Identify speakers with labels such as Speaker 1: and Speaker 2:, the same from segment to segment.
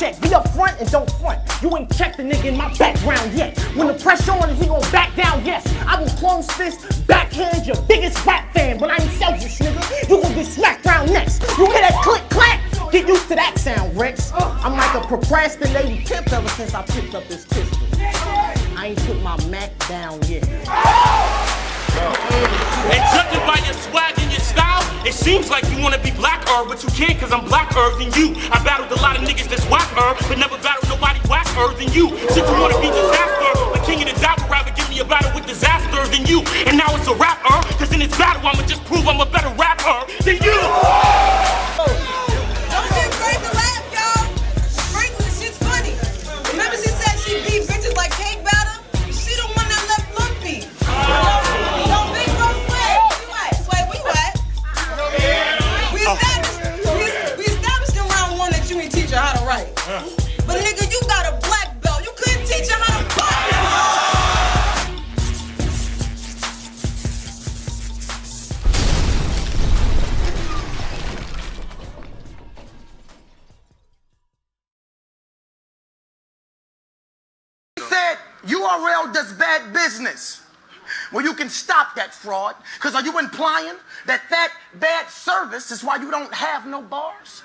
Speaker 1: check. Be up front and don't front. You ain't checked the nigga in my background yet. When the pressure on is he gon' back down? Yes. I will close fist, backhand your biggest rap fan, but I ain't selfish, nigga. You gon' get smacked round next. You hear that click clack? Get used to that sound, Rex. I'm like a procrastinating pimp ever since I picked up this pistol. I ain't put my Mac down yet.
Speaker 2: And judging by your swag and your style, it seems like you wanna be blacker, but you can't cause I'm blacker than you. I battled a lot of niggas that's whacker, but never battled nobody whacker than you. Since you wanna be disaster, the king of the dap would rather give me a battle with disaster than you. And now it's a rapper, cause in this battle I'ma just prove I'm a better rapper than you.
Speaker 3: But nigga, you got a black belt. You couldn't teach her how to fight.
Speaker 4: He said URL does bad business. Well, you can stop that fraud, because are you implying that bad service is why you don't have no bars?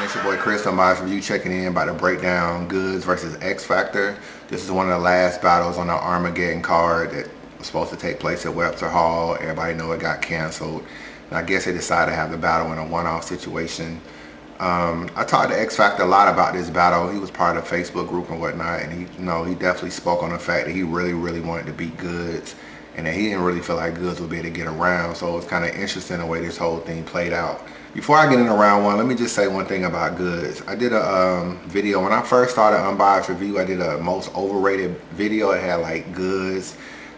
Speaker 5: It's your boy Chris. Unbias review checking in about to break down Goodz versus X Factor. This is one of the last battles on the Armageddon card that was supposed to take place at Webster Hall. Everybody know it got canceled. And I guess they decided to have the battle in a one-off situation. I talked to X Factor a lot about this battle. He was part of the Facebook group and whatnot, and he definitely spoke on the fact that he really wanted to beat Goodz, and that he didn't really feel like Goodz would be able to get around. So it was kind of interesting the way this whole thing played out. Before I get into round one, let me just say one thing about Goodz. I did a video when I first started Unbias review. I did a most overrated video. It had like Goodz,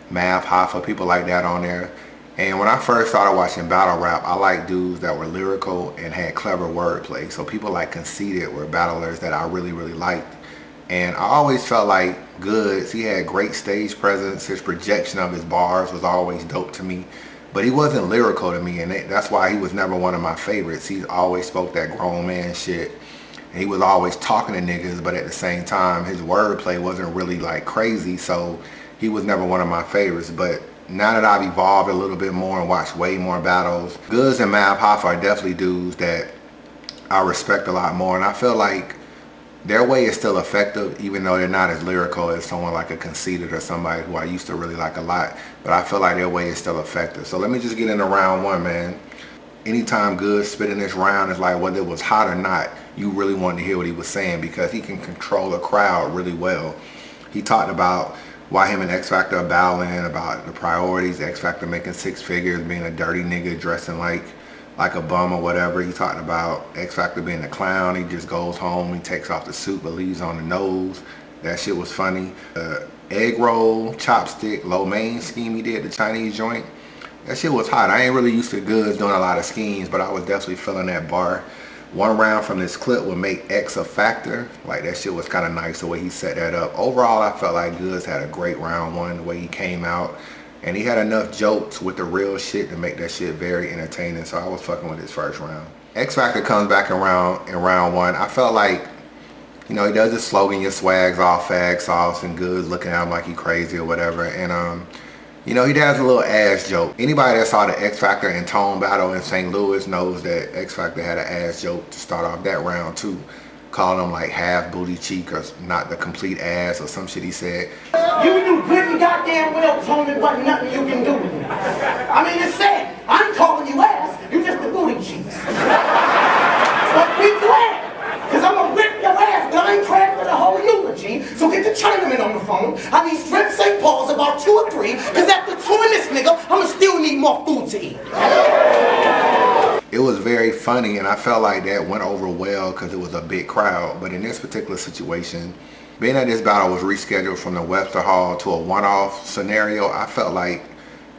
Speaker 5: Math, Hoffa, people like that on there. And when I first started watching battle rap, I liked dudes that were lyrical and had clever wordplay. So people like Conceited were battlers that I really liked. And I always felt like Goodz, he had great stage presence. His projection of his bars was always dope to me. But he wasn't lyrical to me, and that's why he was never one of my favorites. He always spoke that grown man shit. And he was always talking to niggas, but at the same time, his wordplay wasn't really like crazy. So he was never one of my favorites. But now that I've evolved a little bit more and watched way more battles, Goodz and Mav Hoffa are definitely dudes that I respect a lot more. And I feel like their way is still effective, even though they're not as lyrical as someone like a Conceited or somebody who I used to really like a lot. But I feel like their way is still effective. So let me just get into round one, man. Anytime Goodz spit in this round, it's like whether it was hot or not, you really wanted to hear what he was saying, because he can control a crowd really well. He talked about why him and X Factor are battling, about the priorities, X Factor making 6 figures, being a dirty nigga, dressing like a bum or whatever. He talked about X Factor being a clown. He just goes home, he takes off the suit but leaves on the nose. That shit was funny. Egg roll, chopstick, lo mein scheme he did, the Chinese joint. That shit was hot. I ain't really used to Goodz doing a lot of schemes, but I was definitely feeling that bar. One round from this clip would make X a factor. Like, that shit was kind of nice the way he set that up. Overall, I felt like Goodz had a great round one, the way he came out. And he had enough jokes with the real shit to make that shit very entertaining. So I was fucking with his first round. X Factor comes back in round one. I felt like, you know, he does his slogan, your swag's all fag sauce, and Goodz looking at him like he crazy or whatever. And you know, he does a little ass joke. Anybody that saw the X Factor and Tone battle in St. Louis knows that X Factor had an ass joke to start off that round too, calling him like half booty cheek or not the complete ass or some shit he said.
Speaker 4: You do good and goddamn well, Tony, but nothing you can do with it. I mean, it's sad. I'm calling you ass, you just the booty cheeks. But be glad, because I'm gonna rip your ass 9 tracks with a whole eulogy. So get the Chinaman on the phone. I need shrimp St. Paul's about 2 or 3, because after chewing this nigga, I'ma still need more food to eat.
Speaker 5: It was very funny, and I felt like that went over well because it was a big crowd. But in this particular situation, being that this battle was rescheduled from the Webster Hall to a one-off scenario, I felt like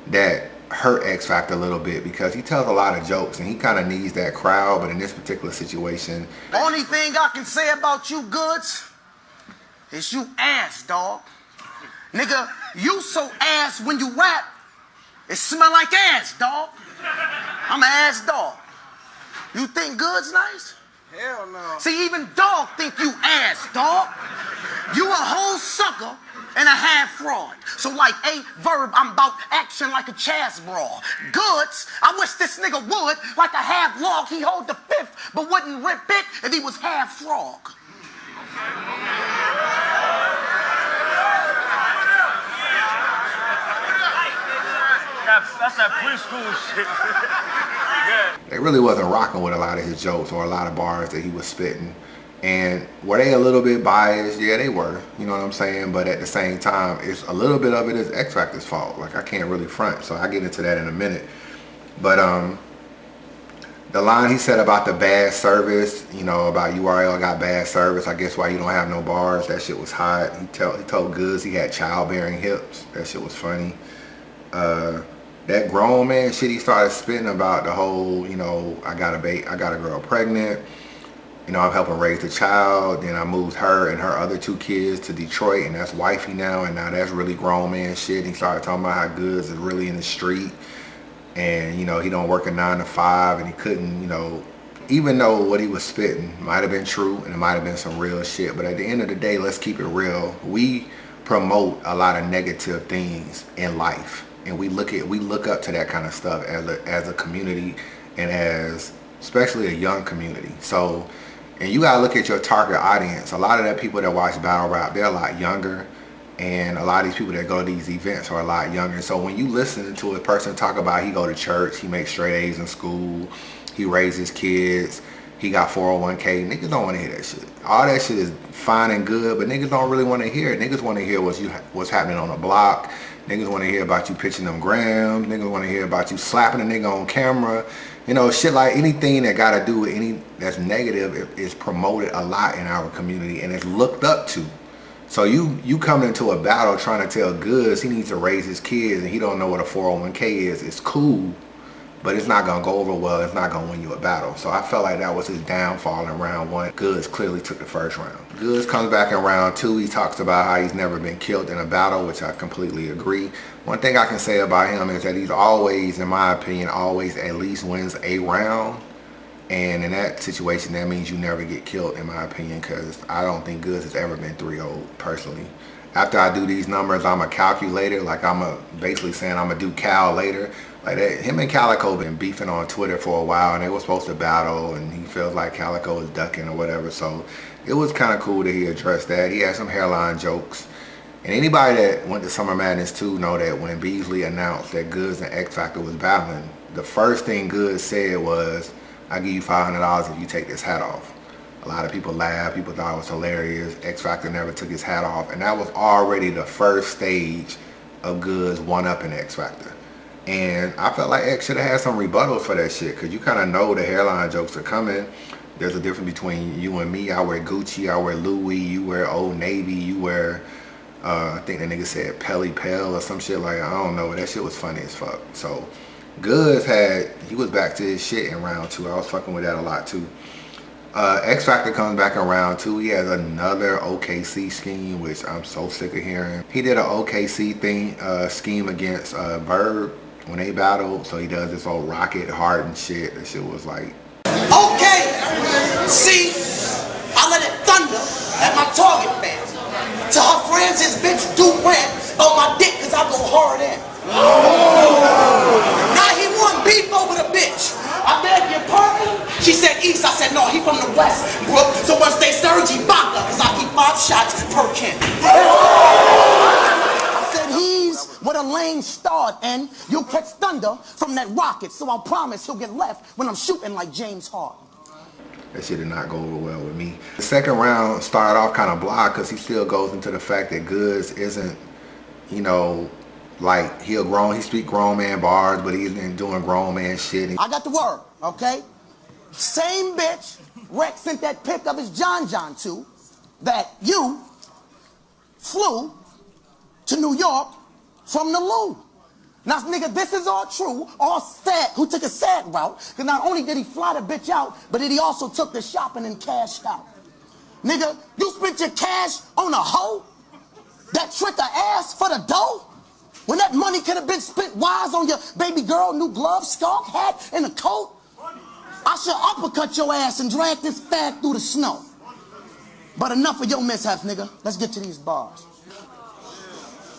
Speaker 5: that hurt X Factor a little bit, because he tells a lot of jokes and he kind of needs that crowd. But in this particular situation,
Speaker 4: Only thing I can say about you, Goodz, is you ass, dog. Nigga, you so ass when you rap, it smell like ass, dog. I'm an ass dog. You think Goodz nice?
Speaker 6: Hell no.
Speaker 4: See, even dog think you ass, dog. You a whole sucker and a half fraud. So like a verb, I'm about action like a chaz brawl. Goodz, I wish this nigga would, like a half log, he hold the fifth, but wouldn't rip it if he was half frog.
Speaker 6: That's that preschool shit. Yeah.
Speaker 5: They really wasn't rocking with a lot of his jokes or a lot of bars that he was spitting. And were they a little bit biased? Yeah, they were. You know what I'm saying? But at the same time, it's a little bit of it is X Factor's fault. Like, I can't really front, so I'll get into that in a minute. But the line he said about the bad service, you know, about URL got bad service, I guess why you don't have no bars, that shit was hot. He told Goodz he had childbearing hips. That shit was funny. That grown man shit he started spitting about the whole, you know, I got a girl pregnant, you know, I'm helping raise the child, then I moved her and her other 2 kids to Detroit, and that's wifey now, and now that's really grown man shit. He started talking about how Goodz is really in the street, and, you know, he don't work a 9 to 5, and he couldn't, you know, even though what he was spitting might have been true and it might have been some real shit, but at the end of the day, let's keep it real. We promote a lot of negative things in life. And we look up to that kind of stuff as a community, and as especially a young community. So, and you gotta look at your target audience. A lot of that people that watch battle rap, they're a lot younger, and a lot of these people that go to these events are a lot younger. So when you listen to a person talk about he go to church, he makes straight A's in school, he raises kids, he got 401k, niggas don't want to hear that shit. All that shit is fine and good, but niggas don't really want to hear it. Niggas want to hear what's happening on the block. Niggas want to hear about you pitching them grams. Niggas want to hear about you slapping a nigga on camera. You know, shit like anything that got to do with any that's negative is promoted a lot in our community, and it's looked up to. So you coming into a battle trying to tell Goodz he needs to raise his kids and he don't know what a 401k is. It's cool, but it's not going to go over well. It's not going to win you a battle. So I felt like that was his downfall in round 1. Goodz clearly took the first round. Goodz comes back in round 2. He talks about how he's never been killed in a battle, which I completely agree. One thing I can say about him is that he's always, in my opinion, always at least wins a round. And in that situation, that means you never get killed, in my opinion, because I don't think Goodz has ever been 3-0 personally. After I do these numbers, I'm a calculator. Like, basically saying I'm going to do Cal later. Like that, him and Calico been beefing on Twitter for a while, and they were supposed to battle, and he feels like Calico is ducking or whatever. So it was kind of cool that he addressed that. He had some hairline jokes. And anybody that went to Summer Madness 2 know that when Beasley announced that Goodz and X Factor was battling, the first thing Goodz said was, I'll give you $500 if you take this hat off. A lot of people laughed. People thought it was hilarious. X Factor never took his hat off. And that was already the first stage of Goodz one-upping X Factor. And I felt like X should have had some rebuttals for that shit, because you kind of know the hairline jokes are coming. There's a difference between you and me. I wear Gucci, I wear Louis, you wear Old Navy, you wear, I think the nigga said Pelly Pell or some shit like, I don't know. That shit was funny as fuck. So Goodz he was back to his shit in round 2. I was fucking with that a lot too. X Factor comes back in round 2. He has another OKC scheme, which I'm so sick of hearing. He did an OKC scheme against Verb when they battled. So he does this old Rocket Harden shit. That shit was like,
Speaker 4: Okay, see, I let it thunder at my target man. To her friends, his bitch do rant on my dick because I go hard in. Now he want beef over the bitch. I beg your pardon? She said east, I said no, he from the west, bro. So once they surge, he back up, because I keep 5 shots per can. I said he's where the lane start, and you'll catch thunder from that rocket, so I'll promise he'll get left when I'm shooting like James Harden.
Speaker 5: that shit did not go over well with me. The second round started off kind of blah, because he still goes into the fact that Goodz isn't, you know, like, he speak grown man bars, but he isn't doing grown man shit.
Speaker 4: I got the word, okay? Same bitch Rex sent that pic of his John to, that you flew to New York from the loo. Now, nigga, this is all true, all sad, who took a sad route, because not only did he fly the bitch out, but he also took the shopping and cashed out. Nigga, you spent your cash on a hoe that tricked her ass for the dough? When that money could have been spent wise on your baby girl, new gloves, scarf, hat, and a coat, I should uppercut your ass and drag this fag through the snow. But enough of your mishaps, nigga. Let's get to these bars.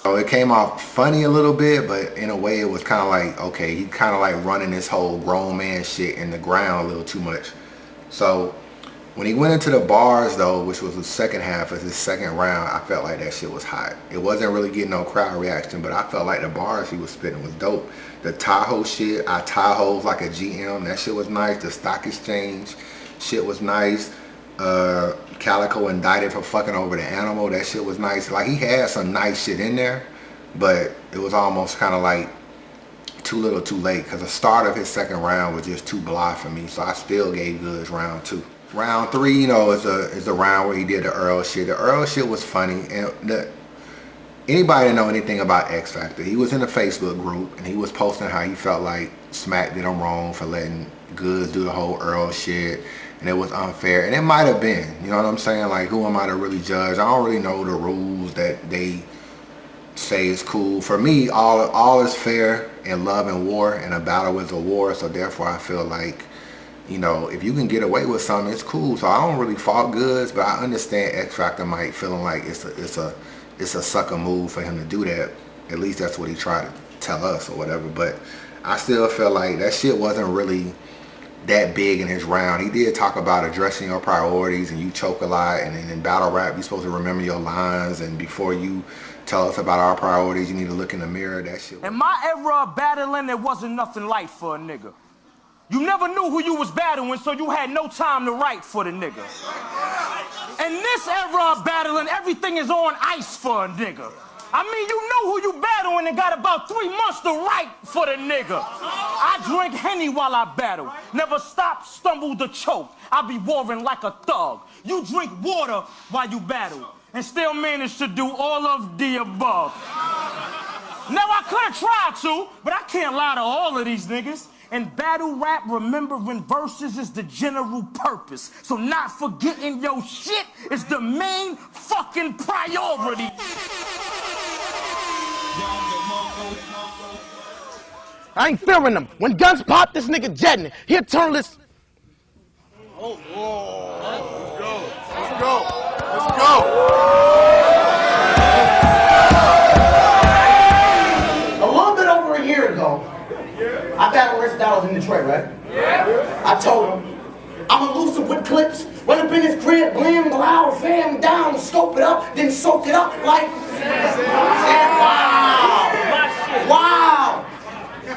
Speaker 5: So it came off funny a little bit, but in a way it was kind of like, okay, he kind of like running this whole grown man shit in the ground a little too much. So when he went into the bars though, which was the second half of his second round, I felt like that shit was hot. It wasn't really getting no crowd reaction, but I felt like the bars he was spitting was dope. The Tahoe shit, I Tahoe's like a GM, that shit was nice. The stock exchange shit was nice. Calico indicted for fucking over the animal, that shit was nice. Like, he had some nice shit in there, but it was almost kind of like too little too late, because the start of his second round was just too blah for me, so I still gave Goodz round 2. Round 3, you know, is the round where he did the Earl shit. The Earl shit was funny, and anybody that know anything about X Factor, he was in a Facebook group and he was posting how he felt like Smack did him wrong for letting Goodz do the whole Earl shit, and it was unfair, and it might have been, you know what I'm saying? Like, who am I to really judge? I don't really know the rules that they say is cool. For me, all is fair in love and war, and a battle is a war, so therefore I feel like, you know, if you can get away with something, it's cool. So I don't really fault Goodz, but I understand X Factor might feeling like it's a sucker move for him to do that. At least that's what he tried to tell us or whatever, but I still feel like that shit wasn't really that big in his round. He did talk about addressing your priorities, and you choke a lot, and in battle rap you're supposed to remember your lines, and before you tell us about our priorities you need to look in the mirror. That shit.
Speaker 2: In my era of battling, there wasn't nothing light for a nigga. You never knew who you was battling, so you had no time to write for the nigga. In this era of battling, everything is on ice for a nigga. I mean, you know who you battling and got about 3 months to write for the nigga. I drink Henny while I battle. Never stop, stumble, to choke. I be warring like a thug. You drink water while you battle and still manage to do all of the above. Now, I could have tried to, but I can't lie to all of these niggas. In battle rap, remembering verses is the general purpose. So not forgetting your shit is the main fucking priority.
Speaker 4: I ain't fearing them. When guns pop, this nigga jetting. He'll turn this.
Speaker 6: Oh, whoa. Let's go. Let's go. Let's go.
Speaker 4: A little bit over a year ago, I battled Rich Dollars in Detroit, right? Yeah. I told him, I'm elusive with clips, run up in his crib, blam, blow, fam down, scope it up, then soak it up like, wow, wow.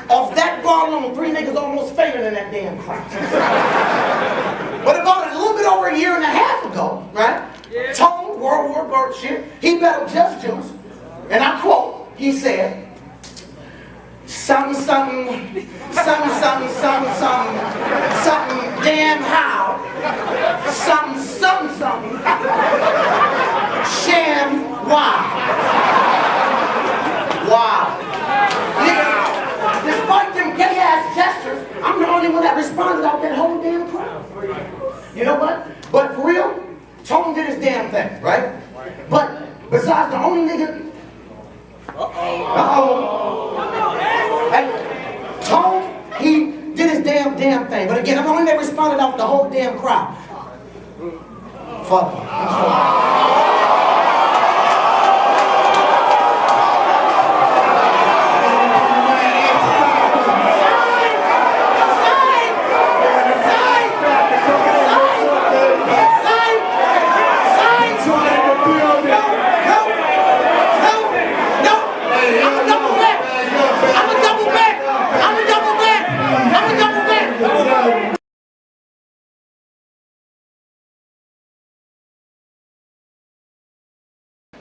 Speaker 4: Off that bar alone, 3 niggas almost fainted in that damn crowd. But about a little bit over a year and a half ago, right? Yeah. Tone, World War Bird shit, he battled Just Juice, and I quote, he said, something, something, something, something, something, something, something, damn how, something, something, something, sham, wow. Wow. Nigga, despite them gay ass gestures, I'm the only one that responded out that whole damn crowd. You know what? But for real, Tone did his damn thing, right? But besides the only nigga. Hey, Tone, he did his damn thing. But again, I'm the only that responded out the whole damn crowd. Fuck him.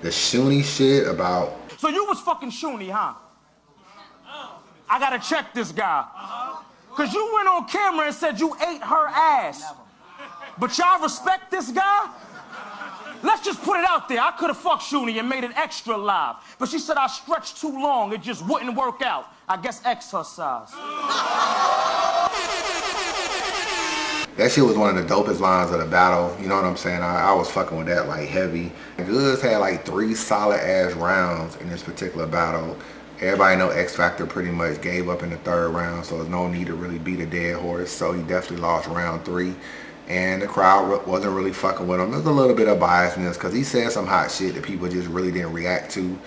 Speaker 5: The Shoonie shit about...
Speaker 2: So you was fucking Shoonie, huh? I gotta check this guy. Cause you went on camera and said you ate her ass. But y'all respect this guy? Let's just put it out there. I could have fucked Shoonie and made it extra live. But she said I stretched too long. It just wouldn't work out. I guess exercise.
Speaker 5: That shit was one of the dopest lines of the battle. You know what I'm saying? I was fucking with that like heavy. Goodz had like 3 solid ass rounds in this particular battle. Everybody know X Factor pretty much gave up in the 3rd round, so there's no need to really beat a dead horse. So he definitely lost round 3. And the crowd wasn't really fucking with him. There's a little bit of biasness because he said some hot shit that people just really didn't react to.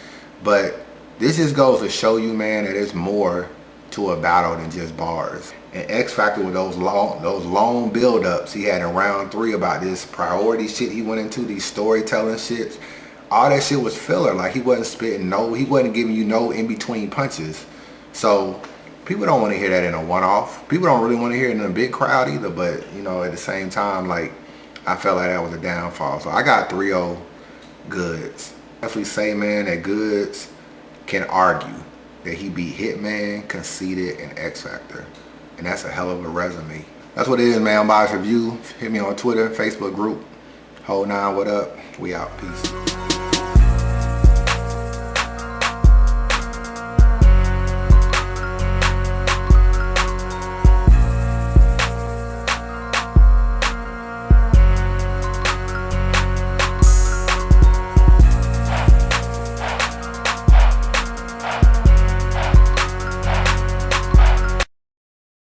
Speaker 5: But this just goes to show you, man, that there's more to a battle than just bars. And X Factor with those long build-ups he had in round 3 about this priority shit he went into, these storytelling shits. All that shit was filler. Like, he wasn't spitting he wasn't giving you no in-between punches. So people don't want to hear that in a one-off. People don't really want to hear it in a big crowd either. But, you know, at the same time, like, I felt like that was a downfall. So I got 3-0 Goodz. Definitely say, man, that Goodz can argue that he beat Hitman, Conceited, and X Factor. And that's a hell of a resume. That's what it is, man. Unbiased Review. Hit me on Twitter, Facebook group. Whole 9, what up? We out. Peace.